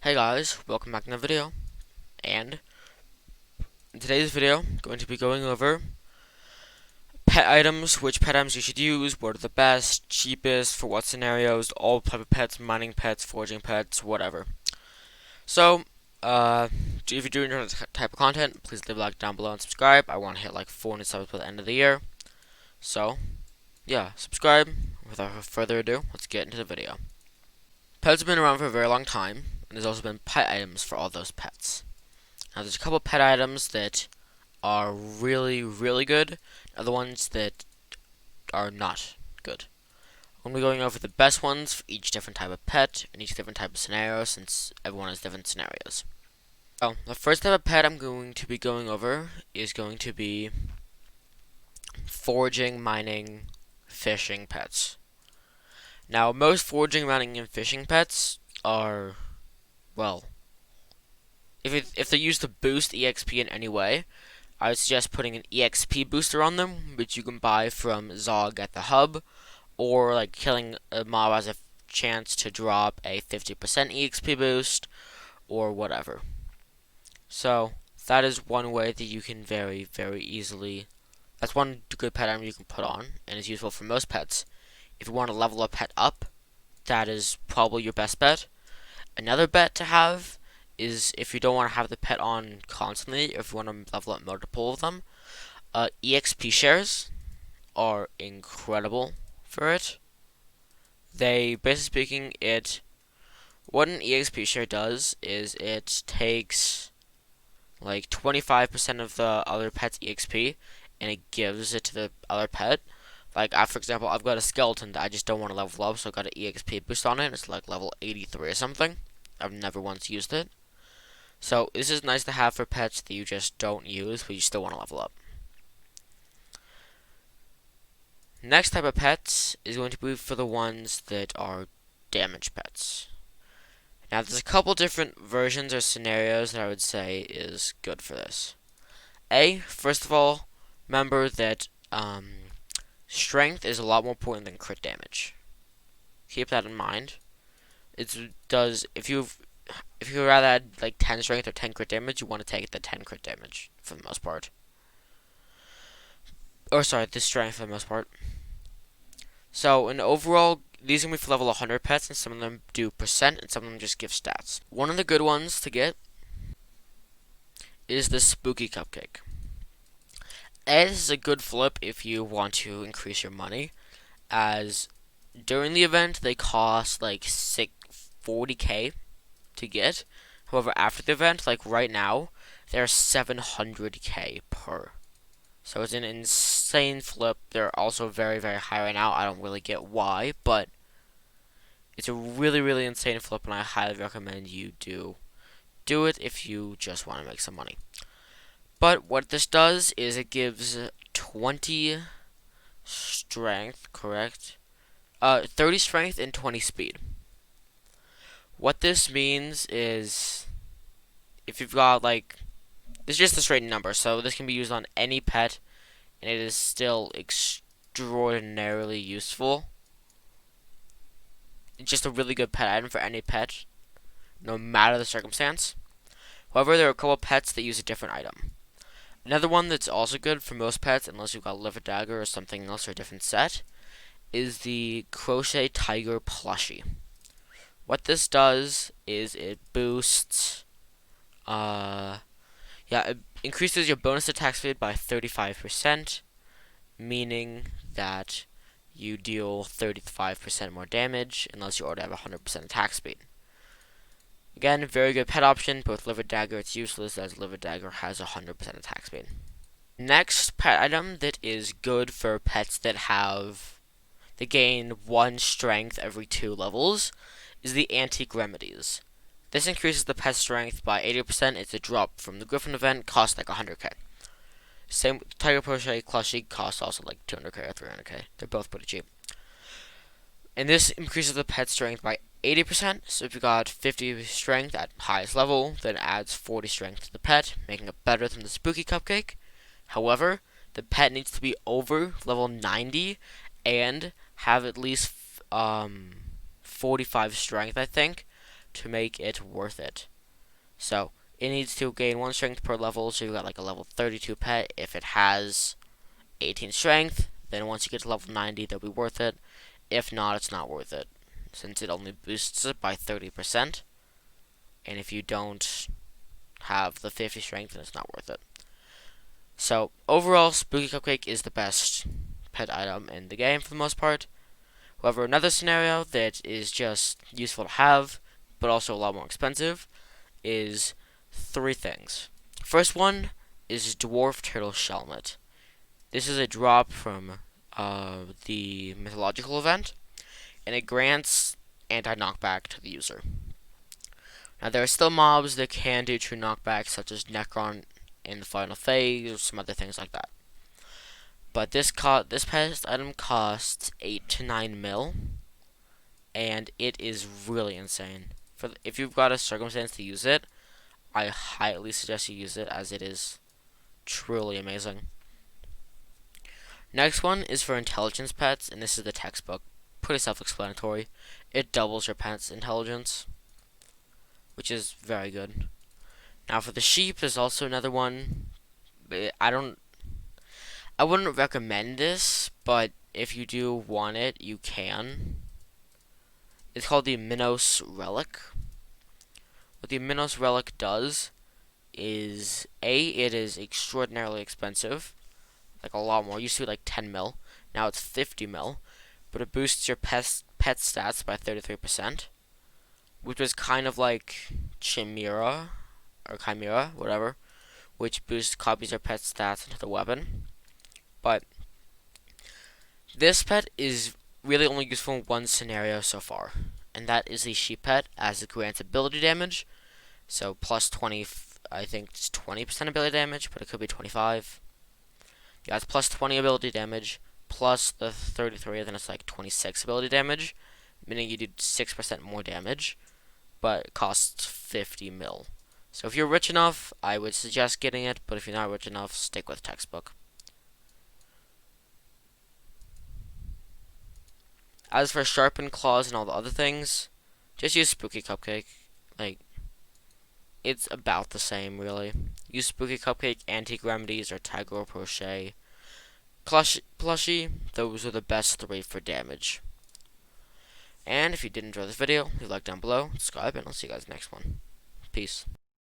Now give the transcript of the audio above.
Hey guys, welcome back to another video, and in today's video, I'm going to be going over pet items, which pet items you should use, what are the best, cheapest, for what scenarios, all type of pets, mining pets, foraging pets, whatever. So, if you're doing this type of content, please leave a like down below and subscribe. I want to hit like 400 subs by the end of the year. So, yeah, subscribe. Without further ado, let's get into the video. Pets have been around for a very long time, and there's also been pet items for all those pets. Now, there's a couple pet items that are really, really good, and other ones that are not good. I'm going to be going over the best ones for each different type of pet and each different type of scenario, since everyone has different scenarios. So, the first type of pet I'm going to be going over is going to be foraging, mining, fishing pets. Now, most foraging, mining, and fishing pets are, well, if they're used to boost EXP in any way, I would suggest putting an EXP booster on them, which you can buy from Zog at the hub, or like killing a mob has a chance to drop a 50% EXP boost, or whatever. So, that is one way that you can very, very easily, that's one good pet item you can put on, and is useful for most pets. If you want to level a pet up, that is probably your best bet. Another bet to have is if you don't want to have the pet on constantly, if you want to level up multiple of them, Exp Shares are incredible for it. They, basically speaking, what an Exp Share does is it takes like 25% of the other pet's EXP and it gives it to the other pet. Like, for example, I've got a skeleton that I just don't want to level up, so I've got an EXP boost on it. It's like level 83 or something. I've never once used it. So, this is nice to have for pets that you just don't use, but you still want to level up. Next type of pets is going to be for the ones that are damage pets. Now, there's a couple different versions or scenarios that I would say is good for this. First of all, remember that strength is a lot more important than crit damage. Keep that in mind. If you'd rather add like 10 strength or 10 crit damage, you want to take the 10 crit damage for the most part. Or sorry, the strength for the most part. So, in overall, these are going to be for level 100 pets, and some of them do percent, and some of them just give stats. One of the good ones to get is the Spooky Cupcake. This is a good flip if you want to increase your money, as during the event, they cost like 40k to get. However, after the event, like right now, they're 700k per. So it's an insane flip. They're also very, very high right now. I don't really get why, but it's a really, really insane flip, and I highly recommend you do it if you just want to make some money. But what this does is it gives 20 strength, correct? 30 strength and 20 speed. What this means is if you've got like, this is just a straight number, so this can be used on any pet, and it is still extraordinarily useful. It's just a really good pet item for any pet, no matter the circumstance. However, there are a couple pets that use a different item. Another one that's also good for most pets, unless you've got Liver Dagger or something else or a different set, is the Crochet Tiger Plushie. What this does is it boosts, it increases your bonus attack speed by 35%, meaning that you deal 35% more damage unless you already have 100% attack speed. Again, very good pet option, but with Liver Dagger it's useless as Liver Dagger has 100% attack speed. Next pet item that is good for pets that gain 1 strength every 2 levels is the Antique Remedies. This increases the pet strength by 80%. It's a drop from the Griffin event, costs like 100k. Same with Tiger Crochet Plushie, costs also like 200k or 300k. They're both pretty cheap. And this increases the pet strength by 80%. So if you got 50 strength at highest level, then adds 40 strength to the pet, making it better than the Spooky Cupcake. However, the pet needs to be over level 90 and have at least 45 strength, I think, to make it worth it. So it needs to gain 1 strength per level, so you've got like a level 32 pet. If it has 18 strength, then once you get to level 90, they'll be worth it. If not, it's not worth it, since it only boosts it by 30%. And if you don't have the 50 strength, then it's not worth it. So overall, Spooky Cupcake is the best pet item in the game for the most part. However, another scenario that is just useful to have, but also a lot more expensive, is 3 things. First one is Dwarf Turtle Shellmet. This is a drop from the mythological event, and it grants anti-knockback to the user. Now, there are still mobs that can do true knockback, such as Necron in the final phase, or some other things like that. But this pet item costs 8 to 9 mil, and it is really insane. If you've got a circumstance to use it, I highly suggest you use it, as it is truly amazing. Next one is for intelligence pets, and this is the textbook. Pretty self-explanatory. It doubles your pet's intelligence, which is very good. Now for the sheep, there's also another one. I wouldn't recommend this, but if you do want it, you can. It's called the Minos Relic. What the Minos Relic does is, it is extraordinarily expensive. Like a lot more. It used to be like 10 mil. Now it's 50 mil. But it boosts your pet stats by 33%. Which was kind of like Chimera, or Chimera, whatever. Which copies your pet stats into the weapon. But this pet is really only useful in one scenario so far. And that is the sheep pet, as it grants ability damage. So plus 20, I think it's 20% ability damage, but it could be 25. Yeah, it's plus 20 ability damage, plus the 33, then it's like 26 ability damage, meaning you do 6% more damage, but it costs 50 mil. So if you're rich enough, I would suggest getting it, but if you're not rich enough, stick with textbook. As for sharpened claws and all the other things, just use Spooky Cupcake. Like, it's about the same, really. Use Spooky Cupcake, Antique Remedies, or Tiger Crochet. Plushie, those are the best 3 for damage. And if you did enjoy this video, leave a like down below, subscribe, and I'll see you guys next one. Peace.